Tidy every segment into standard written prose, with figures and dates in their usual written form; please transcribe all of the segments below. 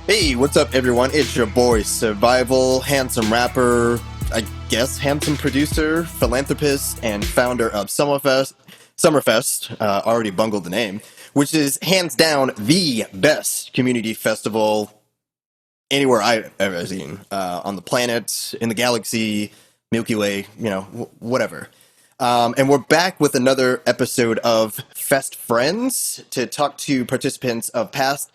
Hey, what's up, everyone? It's your boy, Survival, handsome rapper, I guess handsome producer, philanthropist, and founder of Summerfest, already bungled the name, which is hands down the best community festival anywhere I've ever seen on the planet, in the galaxy, Milky Way, whatever. And we're back with another episode of Fest Friends to talk to participants of past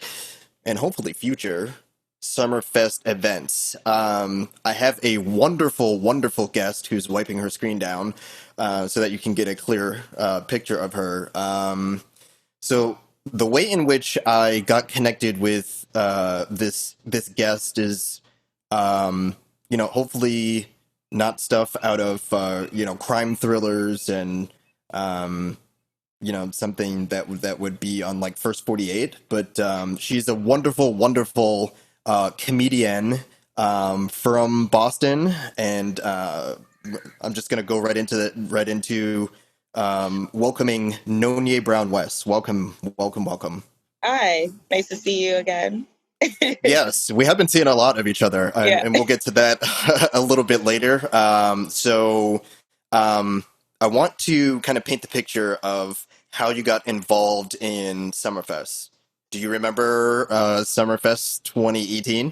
and hopefully future Summerfest events. I have a wonderful, wonderful guest who's wiping her screen down so that you can get a clear picture of her. So the way in which I got connected with this guest is, hopefully not stuff out of crime thrillers and something that would be on like First 48, but she's a wonderful, wonderful comedian from Boston, and I'm just gonna go right into welcoming Nonye Brown-West. Welcome, welcome, welcome. Hi, nice to see you again. Yes, we have been seeing a lot of each other, and, Yeah. and we'll get to that a little bit later. I want to kind of paint the picture of how you got involved in Summerfest. Do you remember Summerfest 2018?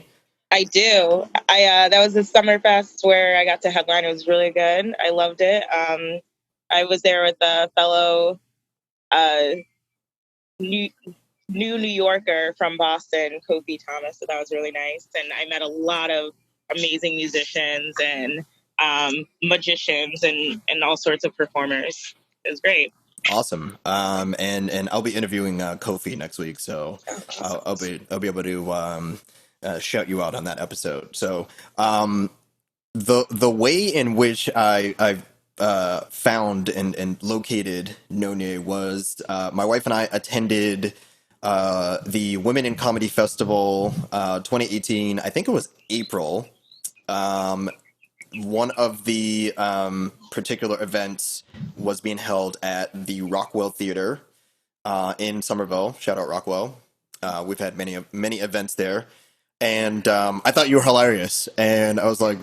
I do. I That was a summer fest where I got to headline. It was really good. I loved it. I was there with a fellow uh, New, New Yorker from Boston, Kofi Thomas. So that was really nice. And I met a lot of amazing musicians and magicians and all sorts of performers. It was great. Awesome. And I'll be interviewing Kofi next week, so I'll be able to shout you out on that episode. So the way in which I found and located Nonye was my wife and I attended the Women in Comedy Festival 2018. I think it was April. One of the particular events was being held at the Rockwell Theater in Somerville. Shout out Rockwell. We've had many events there, and I thought you were hilarious, and I was like,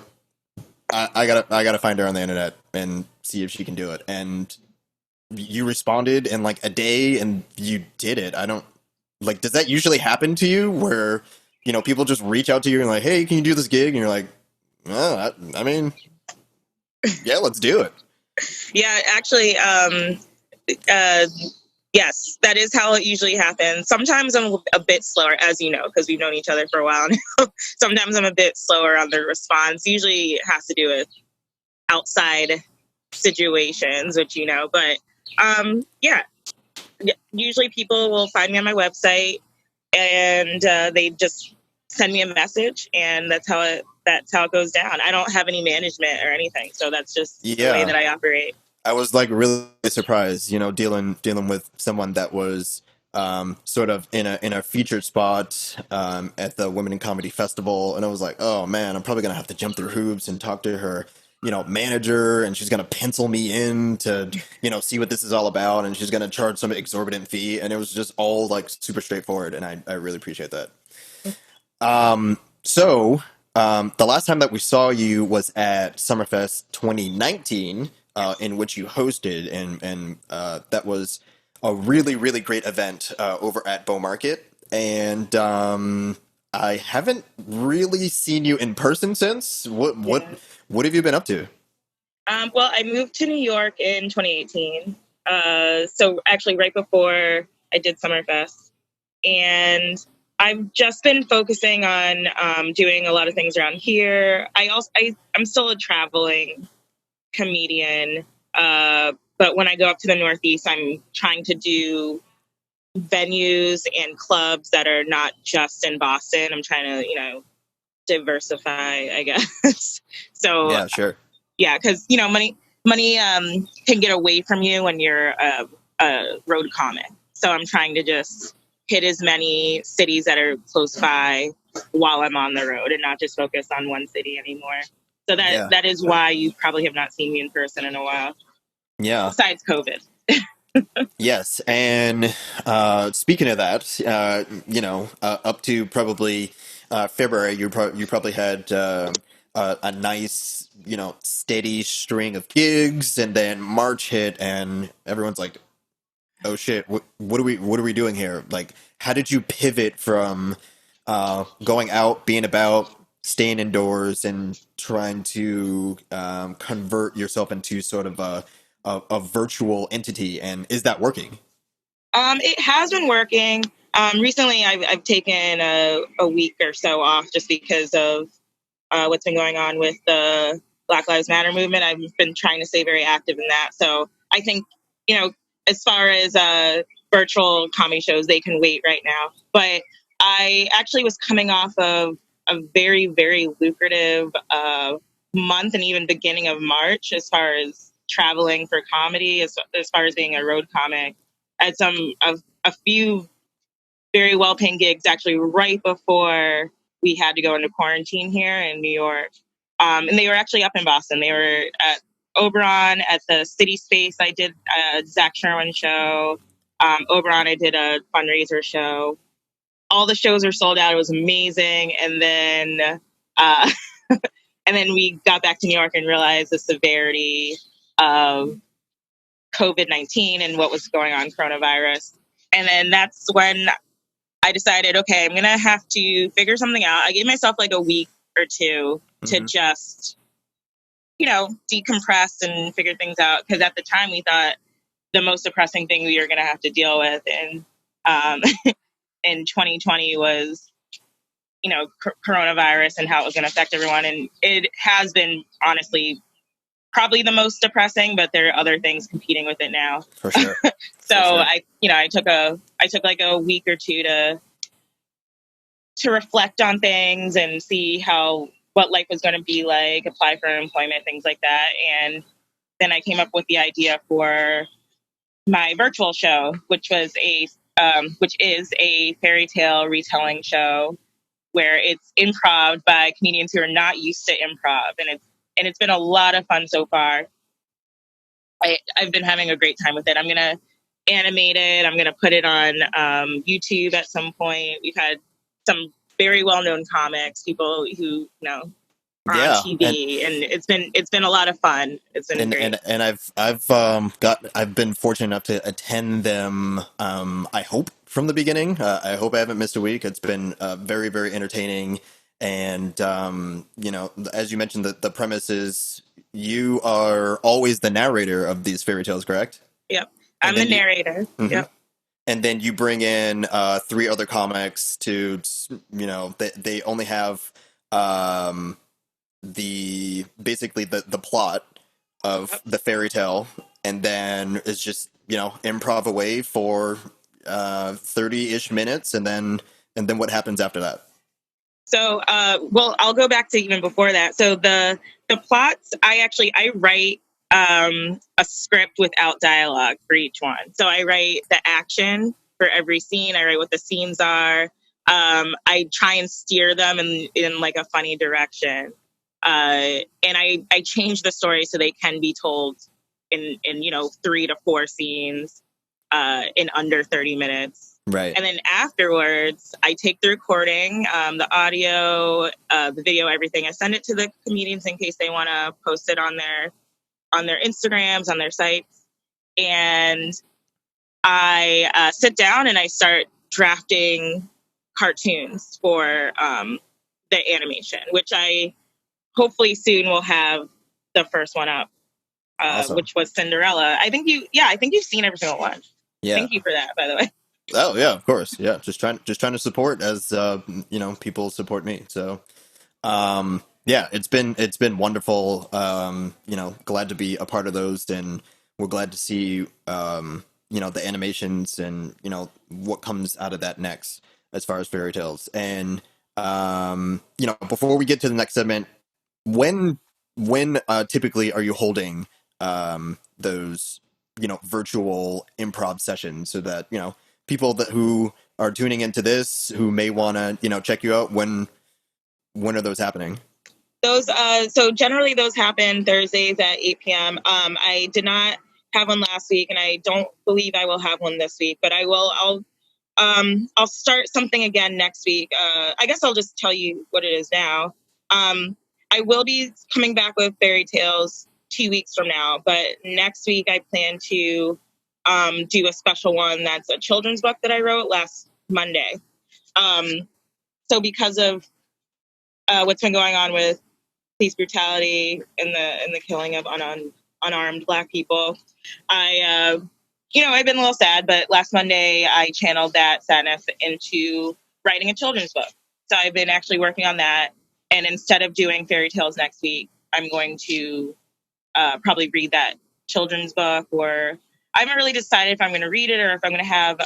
I gotta find her on the internet and see if she can do it. And you responded in like a day, and you did it. I don't like. Does that usually happen to you, where people just reach out to you and like, hey, can you do this gig? And you're like, well, I mean, yeah, let's do it. Yeah, actually, uh, yes, that is how it usually happens. Sometimes I'm a bit slower, as you know, because we've known each other for a while now. Sometimes I'm a bit slower on the response. Usually it has to do with outside situations, which you know. But yeah, usually people will find me on my website and they just send me a message, and that's how it goes down. I don't have any management or anything, so that's just the way Yeah, that I operate. I was like really surprised, dealing with someone that was sort of in a featured spot at the Women in Comedy Festival, and I was like, oh man, I'm probably gonna have to jump through hoops and talk to her, manager, and she's gonna pencil me in to, see what this is all about, and she's gonna charge some exorbitant fee, and it was just all like super straightforward, and I really appreciate that. The last time that we saw you was at Summerfest 2019, in which you hosted, and that was a really, really great event over at Bow Market. And I haven't really seen you in person since. Yeah. What have you been up to? Well, I moved to New York in 2018. So actually, right before I did Summerfest, and I've just been focusing on doing a lot of things around here. I'm still a traveling comedian, but when I go up to the Northeast, I'm trying to do venues and clubs that are not just in Boston. I'm trying to, diversify, I guess. So Yeah, sure. yeah, because money can get away from you when you're a road comic. So I'm trying to just hit as many cities that are close by while I'm on the road and not just focus on one city anymore. So Yeah, that is why you probably have not seen me in person in a while, yeah. besides COVID. Yes, and speaking of that, up to probably February, you probably had a nice, steady string of gigs, and then March hit, and everyone's like, "Oh shit, what are we doing here?" Like, how did you pivot from going out, being about, staying indoors, and trying to convert yourself into sort of a virtual entity? And is that working? It has been working. Recently, I've taken a week or so off just because of what's been going on with the Black Lives Matter movement. I've been trying to stay very active in that. So I think, as far as virtual comedy shows, they can wait right now. But I actually was coming off of a very, very lucrative month and even beginning of March as far as traveling for comedy, as far as being a road comic. I had a few very well paying gigs actually right before we had to go into quarantine here in New York. And they were actually up in Boston. They were at Oberon at the City Space. I did a Zach Sherwin show. Oberon, I did a fundraiser show. All the shows were sold out. It was amazing. And then, and then we got back to New York and realized the severity of COVID-19 and what was going on, coronavirus. And then that's when I decided, okay, I'm going to have to figure something out. I gave myself like a week or two to just, decompress and figure things out. Because at the time we thought the most depressing thing we were going to have to deal with in 2020 was, coronavirus and how it was going to affect everyone. And it has been honestly probably the most depressing, but there are other things competing with it now. For sure. So I took like a week or two to reflect on things and see what life was going to be like, apply for employment, things like that. And then I came up with the idea for my virtual show, which is a fairy tale retelling show where it's improv by comedians who are not used to improv, and it's been a lot of fun so far. I've been having a great time with it. I'm gonna animate it. I'm gonna put it on YouTube at some point. We've had some very well known comics, people who are on TV, and it's been a lot of fun. It's been great. And I've been fortunate enough to attend them. I hope from the beginning. I hope I haven't missed a week. It's been very, very entertaining. And as you mentioned, the premise is you are always the narrator of these fairy tales, correct? Yep, I'm the narrator. Yep. And then you bring in three other comics to, they only have basically the plot of the fairy tale, and then it's just improv away for 30-ish minutes, and then what happens after that? So well, I'll go back to even before that. So the plots, I write a script without dialogue for each one. So I write the action for every scene. I write what the scenes are. I try and steer them in like a funny direction. And I change the story so they can be told in 3 to 4 scenes in under 30 minutes. Right. And then afterwards, I take the recording, the audio, the video, everything. I send it to the comedians in case they want to post it on their Instagrams, on their sites. And I sit down and I start drafting cartoons for the animation, which I hopefully soon will have the first one up, awesome. Which was Cinderella. I think you've seen every single one. Yeah. Thank you for that, by the way. Oh yeah, of course. Yeah, just trying to support as people support me. So, yeah, it's been wonderful. Glad to be a part of those, and we're glad to see the animations and what comes out of that next as far as fairy tales. And before we get to the next segment, when typically are you holding those virtual improv sessions so that people who are tuning into this who may want to check you out, when are those happening? Those so generally those happen Thursdays at 8 p.m. I did not have one last week, and I don't believe I will have one this week, but I'll I'll start something again next week. I guess I'll just tell you what it is now. I will be coming back with FairyTales 2 weeks from now, but next week I plan to do a special one that's a children's book that I wrote last Monday. So because of what's been going on with police brutality and the killing of unarmed Black people, I've been a little sad, but last Monday I channeled that sadness into writing a children's book. So I've been actually working on that. And instead of doing FairyTales next week, I'm going to probably read that children's book, or I haven't really decided if I'm going to read it or if I'm going to have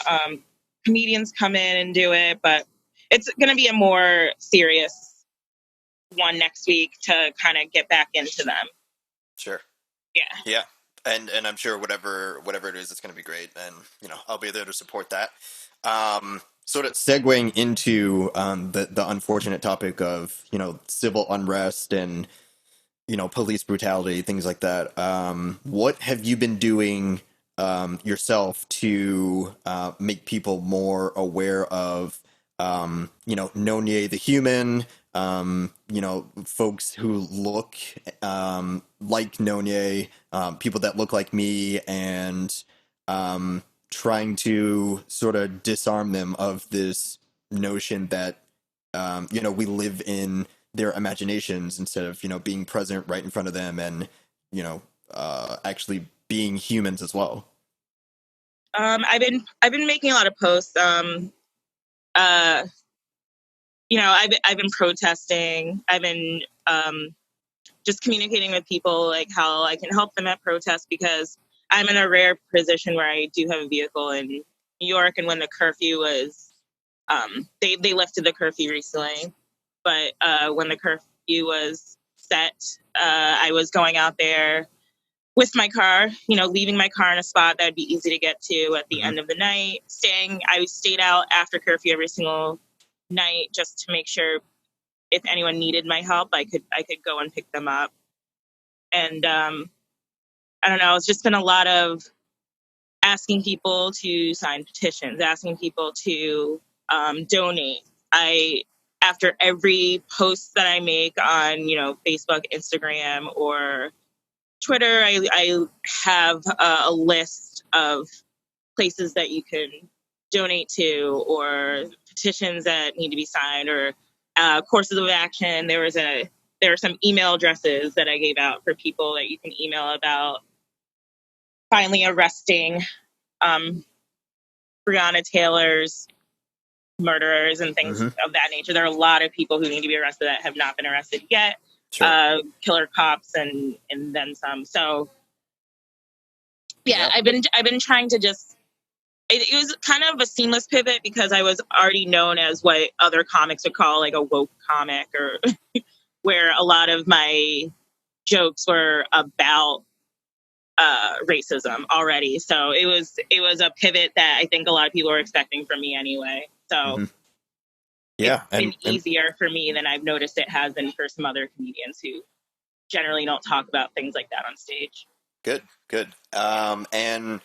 comedians come in and do it. But it's going to be a more serious one next week to kind of get back into them. Sure. Yeah. Yeah. And I'm sure whatever it is, it's going to be great. And, I'll be there to support that. Sort of segueing into the unfortunate topic of, civil unrest and, police brutality, things like that. What have you been doing yourself to make people more aware of, Nonye the human, folks who look like Nonye, people that look like me, and trying to sort of disarm them of this notion that, we live in their imaginations instead of, being present right in front of them and, actually being humans as well. I've been making a lot of posts. I've been protesting. I've been just communicating with people like how I can help them at protests, because I'm in a rare position where I do have a vehicle in New York. And when the curfew was, they lifted the curfew recently, but when the curfew was set, I was going out there with my car, leaving my car in a spot that would be easy to get to at the end of the night. I stayed out after curfew every single night just to make sure if anyone needed my help, I could go and pick them up. And I don't know, it's just been a lot of asking people to sign petitions, asking people to donate. After every post that I make on, Facebook, Instagram, or Twitter, I have a list of places that you can donate to, or petitions that need to be signed, or courses of action. There are some email addresses that I gave out for people that you can email about finally arresting Breonna Taylor's murderers and things of that nature. There are a lot of people who need to be arrested that have not been arrested yet. Sure. Killer cops and then some. So yeah, I've been trying to just. It was kind of a seamless pivot because I was already known as what other comics would call like a woke comic, or where a lot of my jokes were about racism already. So it was a pivot that I think a lot of people were expecting from me anyway. So yeah, it's been easier for me than I've noticed it has been for some other comedians who generally don't talk about things like that on stage. Good. And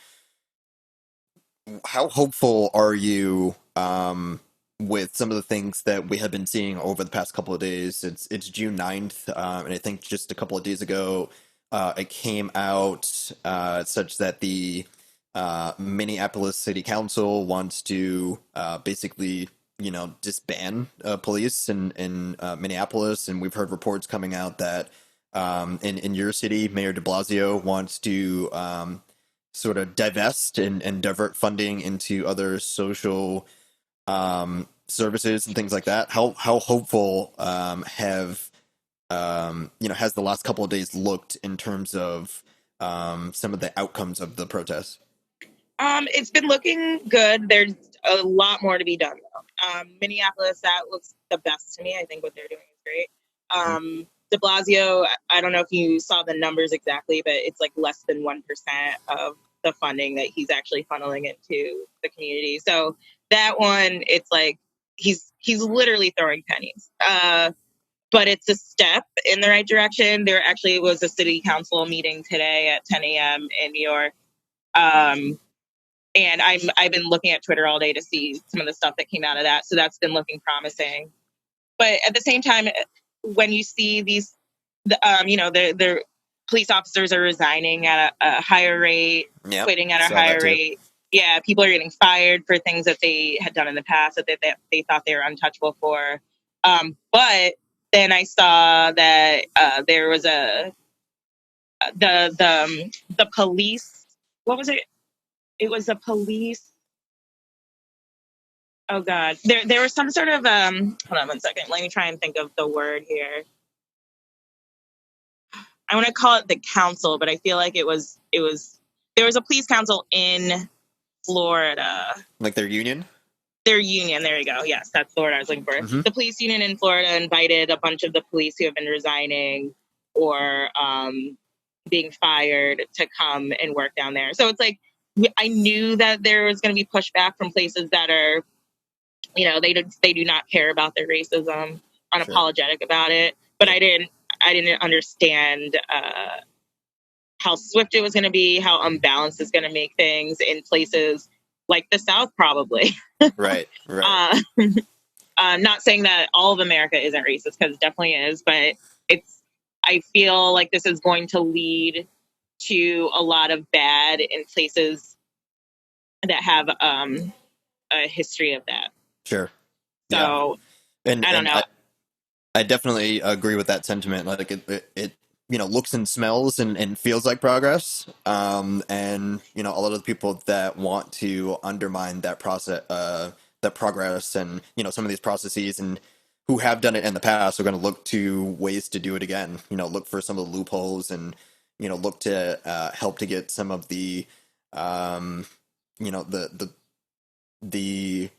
how hopeful are you with some of the things that we have been seeing over the past couple of days? It's June 9th, and I think just a couple of days ago, it came out such that the Minneapolis City Council wants to basically, disband police in Minneapolis, and we've heard reports coming out that in your city, Mayor de Blasio wants to sort of divest and divert funding into other social services and things like that. How hopeful has the last couple of days looked in terms of some of the outcomes of the protests? It's been looking good. There's a lot more to be done though. Minneapolis, that looks the best to me. I think what they're doing is great. De Blasio, I don't know if you saw the numbers exactly, but it's like less than 1% of the funding that he's actually funneling into the community. So that one, it's like he's literally throwing pennies. But it's a step in the right direction. There actually was a city council meeting today at 10 a.m. in New York. And I've been looking at Twitter all day to see some of the stuff that came out of that. So that's been looking promising. But at the same time, when you see these, the police officers are resigning at a higher rate, quitting at a higher rate. Yeah, people are getting fired for things that they had done in the past that they thought they were untouchable for. But then I saw that there was the police. What was it? It was a police. Oh God, there was some sort of hold on one second. Let me try and think of the word here. I want to call it the council, but I feel like it was there was a police council in Florida. Like their union? Their union, there you go. Yes, that's the word I was looking for. Mm-hmm. The police union in Florida invited a bunch of the police who have been resigning or being fired to come and work down there. So it's like, I knew that there was going to be pushback from places that are, they do not care about their racism, unapologetic about it. But I didn't understand how swift it was going to be, how unbalanced it's going to make things in places like the South, probably. Right. Not saying that all of America isn't racist, because it definitely is, but I feel like this is going to lead to a lot of bad in places that have a history of that. Sure. So, and I don't know. I definitely agree with that sentiment. Like it looks and smells and feels like progress. And a lot of the people that want to undermine that process, that progress, and some of these processes, and who have done it in the past, are going to look to ways to do it again. Look for some of the loopholes, and look to help to get some of the the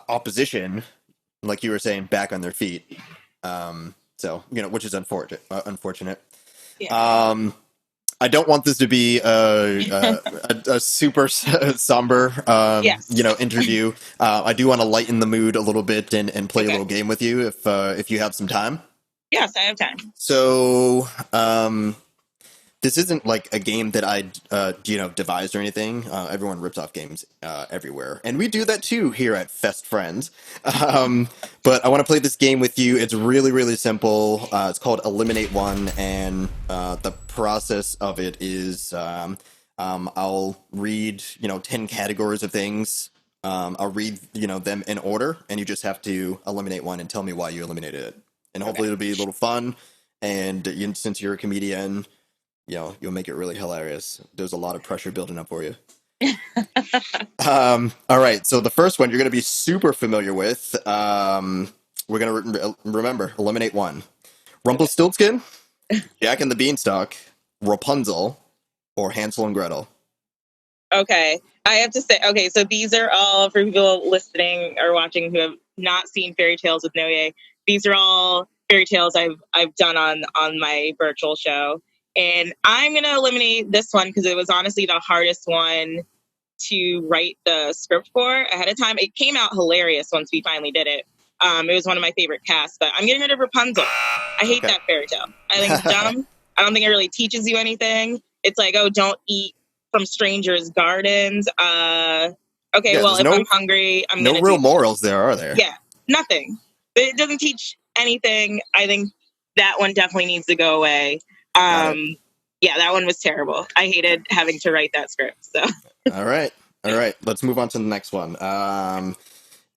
opposition, like you were saying, back on their feet. So which is unfortunate. Yeah. I don't want this to be a super somber interview. I do want to lighten the mood a little bit and play a little game with you if you have some time. Yes, I have time. So this isn't like a game that I devised or anything. Everyone rips off games everywhere, and we do that too here at Fest Friends. But I want to play this game with you. It's really, really simple. It's called Eliminate One, and the process of it is I'll read 10 categories of things. I'll read them in order, and you just have to eliminate one and tell me why you eliminated it. And hopefully it'll be a little fun. And since you're a comedian, you'll make it really hilarious. There's a lot of pressure building up for you. All right, so the first one you're going to be super familiar with. We're going to remember, eliminate one. Rumpelstiltskin, Jack and the Beanstalk, Rapunzel, or Hansel and Gretel. Okay, I have to say, so these are all, for people listening or watching who have not seen FairyTales with Nonye, these are all FairyTales I've done on my virtual show. And I'm going to eliminate this one because it was honestly the hardest one to write the script for ahead of time. It came out hilarious once we finally did it. It was one of my favorite casts, but I'm getting rid of Rapunzel. I hate that fairy tale. I think it's dumb. I don't think it really teaches you anything. It's like, oh, don't eat from strangers' gardens. If I'm hungry, I'm no real morals there, are there? Yeah, nothing. But it doesn't teach anything. I think that one definitely needs to go away. That one was terrible. I hated having to write that script. So. All right. Let's move on to the next one.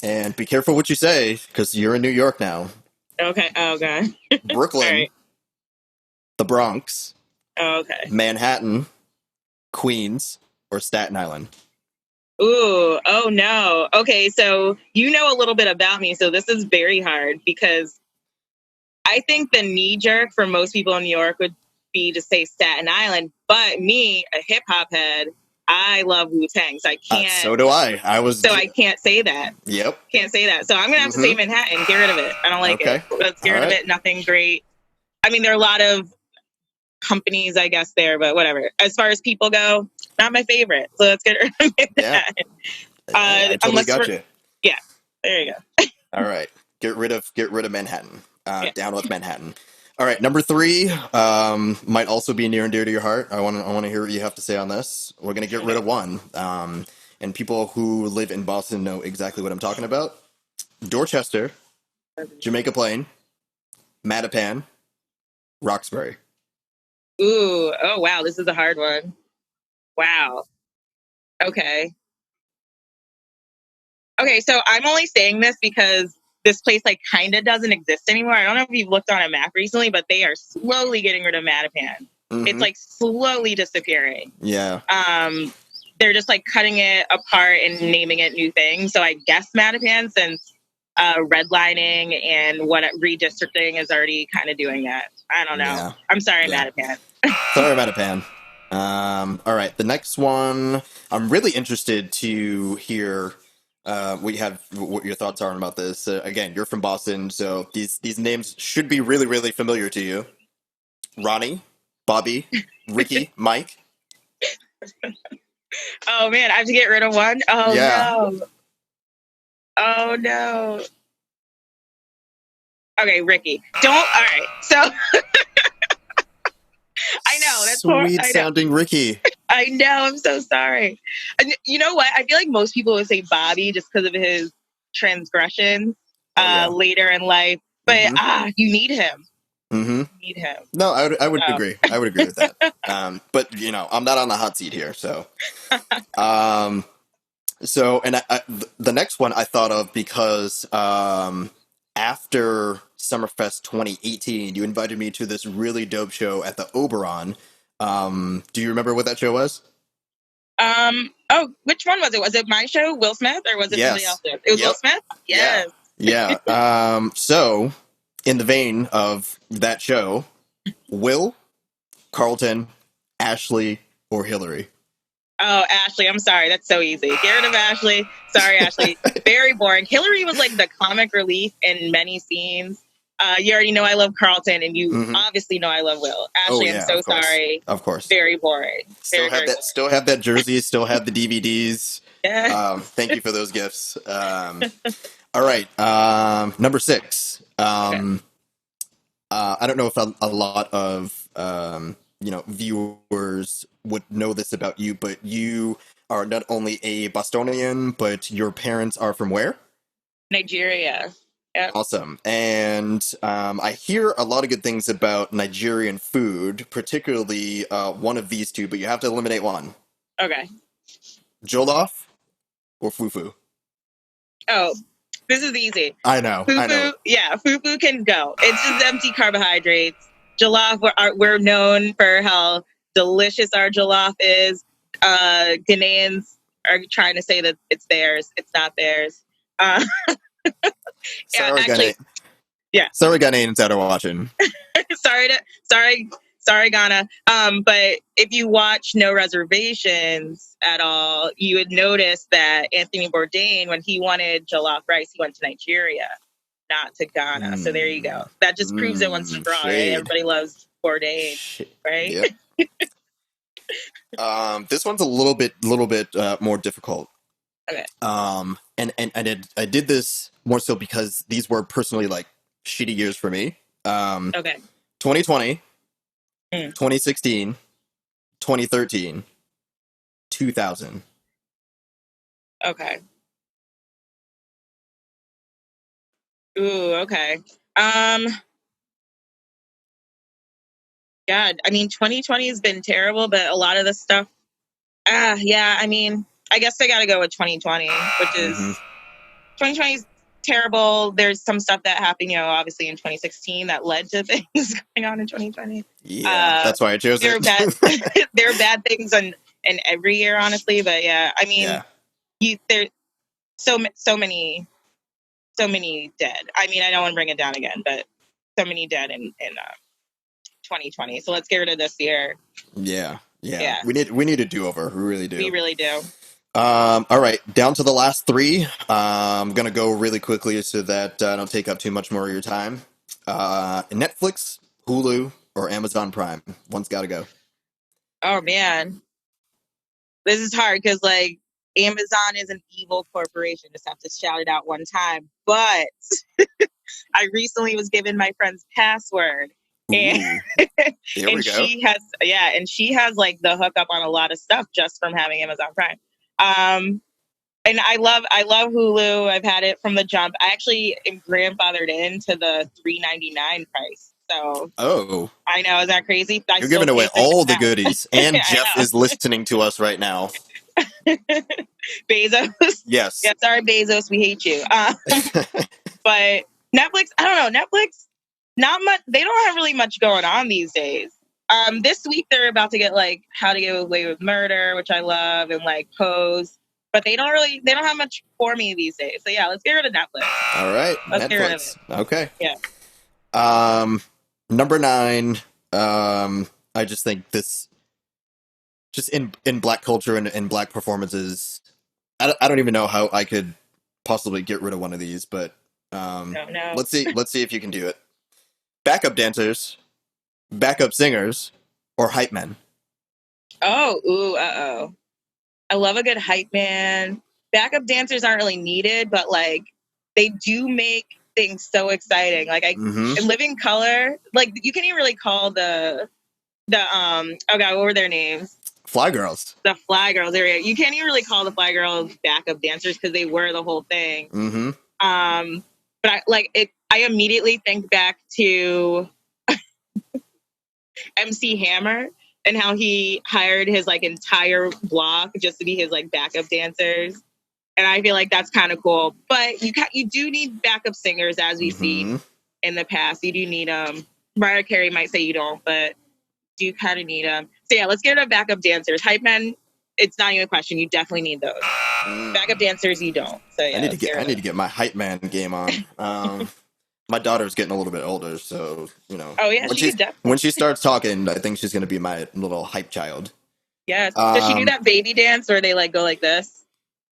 And be careful what you say, because you're in New York now. Okay. Oh God. Brooklyn, right. The Bronx, Manhattan, Queens, or Staten Island. Ooh. Oh no. Okay. So you know a little bit about me, so this is very hard because I think the knee jerk for most people in New York would be to say Staten Island, but me, a hip hop head, I love Wu-Tang, so I can't. So do I. I can't say that. Yep. Can't say that. So I'm gonna have to say Manhattan. Get rid of it. I don't like it. Let's get rid of it. Nothing great. I mean, there are a lot of companies, I guess, there, but whatever. As far as people go, not my favorite. So let's get rid of that. I totally got you. Yeah. There you go. All right. Get rid of Manhattan. Down with Manhattan. All right, number 3 might also be near and dear to your heart. I want to hear what you have to say on this. We're going to get rid of one. and people who live in Boston know exactly what I'm talking about. Dorchester, Jamaica Plain, Mattapan, Roxbury. Ooh, oh wow, this is a hard one. Wow. Okay. Okay, so I'm only saying this because this place like kind of doesn't exist anymore. I don't know if you've looked on a map recently, but they are slowly getting rid of Mattapan. It's like slowly disappearing. Yeah. They're just like cutting it apart and naming it new things. So I guess Mattapan, since redlining and what redistricting is already kind of doing that. I don't know. Yeah. I'm sorry, Yeah. Mattapan. Sorry, Mattapan. All right, the next one. I'm really interested to hear what your thoughts are about this. Again, you're from Boston, so these names should be really, really familiar to you. Ronnie, Bobby, Ricky, Mike. Oh man, I have to get rid of one. Oh Yeah. no. Oh no. Okay, Ricky. Don't. All right. So I know that's sweet sounding Ricky. I know. I'm so sorry. And you know what? I feel like most people would say Bobby just because of his transgressions later in life. But you need him. Mm-hmm. You need him. No, I would agree. I would agree with that. But you know, I'm not on the hot seat here, so. So, and the next one I thought of because after Summerfest 2018, you invited me to this really dope show at the Oberon. Do you remember what that show was? Oh, which one was it? Was it my show, Will Smith, or was it somebody else's? It was Will Smith? Yes. Yeah. So, in the vein of that show, Will, Carlton, Ashley, or Hillary? Oh, Ashley, I'm sorry. That's so easy. Get rid of Ashley. Sorry, Ashley. Very boring. Hillary was like the comic relief in many scenes. You already know I love Carlton, and you obviously know I love Will. Ashley, I'm so sorry. Of course. Very boring. Still have that jersey. Still have the DVDs. Yeah. Thank you for those gifts. All right. Number 6. I don't know if a lot of viewers would know this about you, but you are not only a Bostonian, but your parents are from where? Nigeria. Yep. Awesome. And I hear a lot of good things about Nigerian food, particularly one of these two, but you have to eliminate one. Okay. Jollof or fufu? Oh, this is easy. I know. Yeah, fufu can go. It's just empty carbohydrates. Jollof, we're known for how delicious our jollof is. Ghanaians are trying to say that it's theirs. It's not theirs. Sorry, actually, sorry, Ghanaians that are watching. sorry, Ghana. But if you watch No Reservations at all, you would notice that Anthony Bourdain, when he wanted jollof rice, he went to Nigeria, not to Ghana. So there you go. That just proves it once and for all. Right? Everybody loves Bourdain, right? Yep. This one's a little bit more difficult. Okay. And I did this more so because these were personally like shitty years for me. Okay. 2020, 2016, 2013, 2000. Okay. Ooh, okay. God, I mean, 2020 has been terrible, but a lot of the stuff, yeah, I mean, I guess I got to go with 2020, which is 2020 is terrible. There's some stuff that happened, obviously in 2016 that led to things going on in 2020. Yeah, that's why I chose it. There are bad things in every year, honestly, but yeah, I mean, there's so many dead. I mean, I don't want to bring it down again, but so many dead in 2020. So let's get rid of this year. Yeah. We need a do-over. We really do. We really do. All right, down to the last 3. I'm gonna go really quickly so that I don't take up too much more of your time. Netflix, Hulu, or Amazon Prime. One's got to go. Oh man, this is hard because like Amazon is an evil corporation. Just have to shout it out one time. But I recently was given my friend's password. And, and she has like the hookup on a lot of stuff just from having Amazon Prime. And I love Hulu. I've had it from the jump. I actually am grandfathered into the $3.99 price. So Oh, I know, is that crazy? I you're still giving away pay for all the gas. goodies. And Jeff I is listening to us right now. know. Bezos. Yes. Yeah, sorry, Bezos, we hate you. But Netflix, I don't know. Netflix, not much. They don't have really much going on these days. This week they're about to get like How to Get Away with Murder, which I love, and like Pose. But they don't have much for me these days. So yeah, let's get rid of Netflix. All right, Let's get rid of it. Okay. Yeah. Number 9. I just think this, just in Black culture and in Black performances, I don't even know how I could possibly get rid of one of these, but No. let's see if you can do it. Backup dancers, backup singers, or hype men. Oh. I love a good hype man. Backup dancers aren't really needed, but like they do make things so exciting. Like in Living Color, like you can't even really call the oh god, what were their names? Fly Girls. The Fly Girls area. You can't even really call the Fly Girls backup dancers because they were the whole thing. But I immediately think back to MC Hammer and how he hired his like entire block just to be his like backup dancers. And I feel like that's kind of cool. But you do need backup singers, as we've seen in the past. You do need them. Mariah Carey might say you don't, but do kind of need them. So yeah, let's get rid of backup dancers. Hype men, it's not even a question. You definitely need those. Backup dancers, you don't. So yeah, I need to get my hype man game on. My daughter's getting a little bit older, so you know. Oh yeah, when she starts talking, I think she's gonna be my little hype child. Yes. Does she do that baby dance where they like go like this?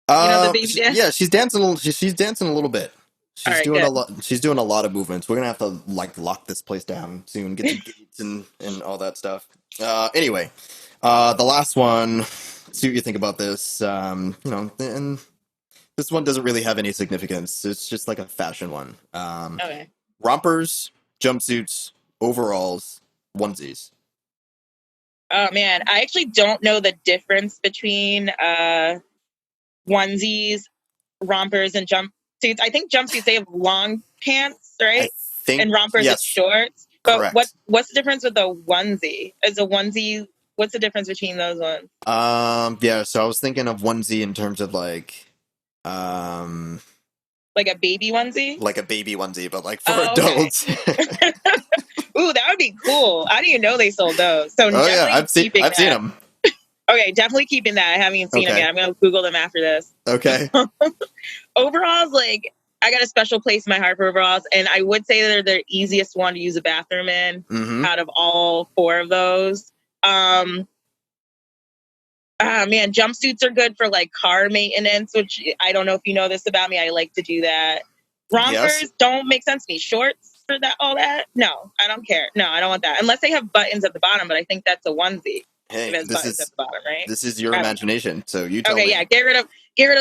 You know the baby dance? Yeah, she's dancing. She's dancing a little bit. She's doing a lot. She's doing a lot of movements. We're gonna have to like lock this place down soon, get some gates and all that stuff. Anyway, the last one. See what you think about this. You know, and this one doesn't really have any significance. It's just like a fashion one. Okay. Rompers, jumpsuits, overalls, onesies. Oh man, I actually don't know the difference between onesies, rompers, and jumpsuits. I think jumpsuits they have long pants, right? And rompers yes. is shorts. But correct. What's the difference with a onesie? Is a onesie, what's the difference between those ones? Yeah, so I was thinking of onesie in terms of like a baby onesie? Like a baby onesie, but like for adults. Okay. Ooh, that would be cool. I didn't even know they sold those. So I've seen them. Okay, definitely keeping that. I haven't even seen them yet. I'm gonna Google them after this. Okay. Overalls, like I got a special place in my heart for overalls, and I would say they're the easiest one to use a bathroom in out of all 4 of those. Man, jumpsuits are good for like car maintenance, which I don't know if you know this about me. I like to do that. Rompers don't make sense to me. Shorts for that, all that? No, I don't care. No, I don't want that. Unless they have buttons at the bottom, but I think that's a onesie. Hey, at the bottom, right? This is your imagination, so you tell me. Okay, yeah, get rid of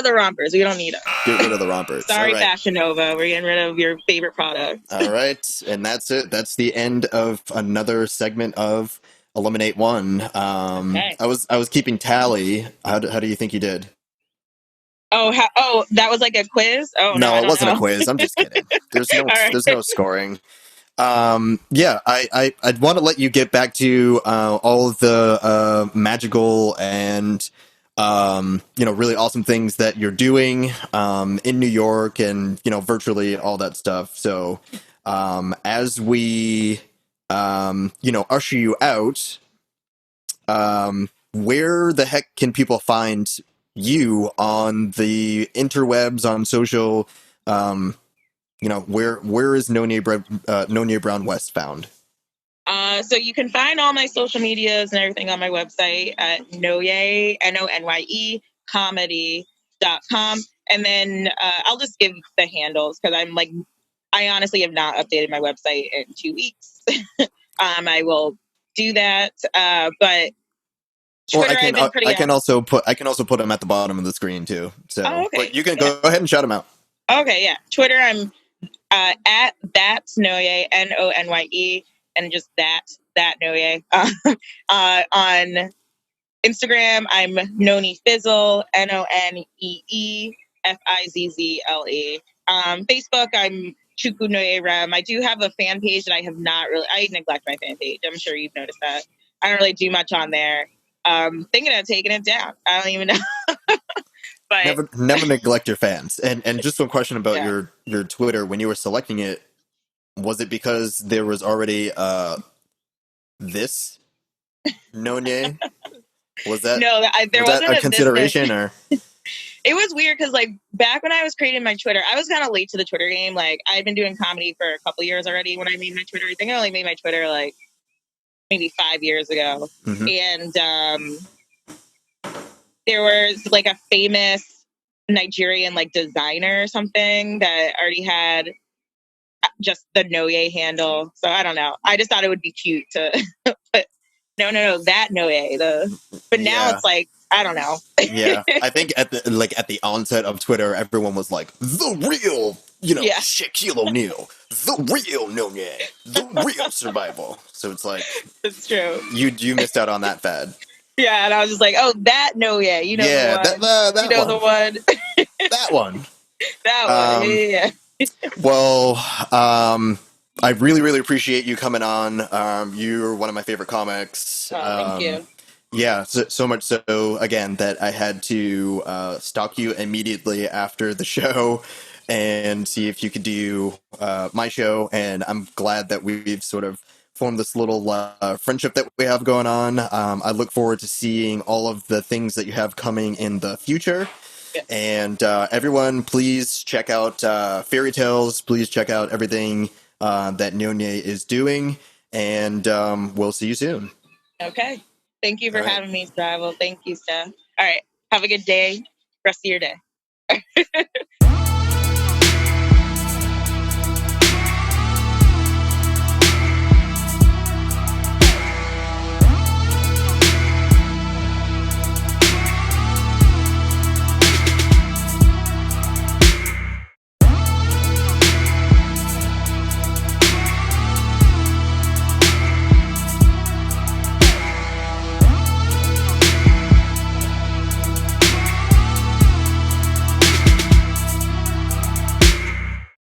the rompers. We don't need them. Get rid of the rompers. Sorry, Fashion Nova. We're getting rid of your favorite product. All right, and that's it. That's the end of another segment of Eliminate One. Okay. I was keeping tally. How do you think you did? Oh, that was like a quiz? Oh no, it wasn't a quiz. I'm just kidding. There's no scoring. Yeah, I'd want to let you get back to all of the magical and really awesome things that you're doing in New York and virtually all that stuff. So as we usher you out, where the heck can people find you on the interwebs, on social? Where is Nonye Brown-West found? So you can find all my social medias and everything on my website at Nonye, Nonye, comedy.com. And then I'll just give the handles because I honestly have not updated my website in 2 weeks. I will do that. But Twitter, I can also put them at the bottom of the screen too. So but you can go ahead and shout them out. Okay, yeah. Twitter, I'm at that's Nonye, Nonye, and just that Nonye. On Instagram, I'm Nonye Fizzle, NONEEFIZZLE. Facebook, I'm Chuku Noye Rem. I do have a fan page that I have not really. I neglect my fan page. I'm sure you've noticed that. I don't really do much on there. Thinking of taking it down. I don't even know. But Never neglect your fans. And just one question about Yeah. your Twitter. When you were selecting it, was it because there was already this Nonye? Was that no, there was that wasn't a a this. consideration or? It was weird because like back when I was creating my Twitter, I was kind of late to the Twitter game. Like I'd been doing comedy for a couple years already when I made my Twitter. I think I only made my Twitter like maybe 5 years ago. Mm-hmm. And there was like a famous Nigerian like designer or something that already had just the Noye handle. So I don't know. I just thought it would be cute to put no, that Noye. But now it's like, I don't know. Yeah, I think at the onset of Twitter, everyone was like, the real, Yeah. Shaquille O'Neal, the real Nonye, the real survival. So it's like, It's true. You missed out on that fad. Yeah, and I was just like, oh, that Noye, the one. That The one. one. That one. That one. Yeah. Well, I really, really appreciate you coming on. You're one of my favorite comics. Thank you. Yeah, so much so, again, that I had to stalk you immediately after the show and see if you could do my show. And I'm glad that we've sort of formed this little friendship that we have going on. I look forward to seeing all of the things that you have coming in the future. Yeah. And everyone, please check out FairyTales. Please check out everything that Nonye is doing. And we'll see you soon. Okay. Thank you for having me, Travel. Thank you, Steph. All right. Have a good day. Rest of your day.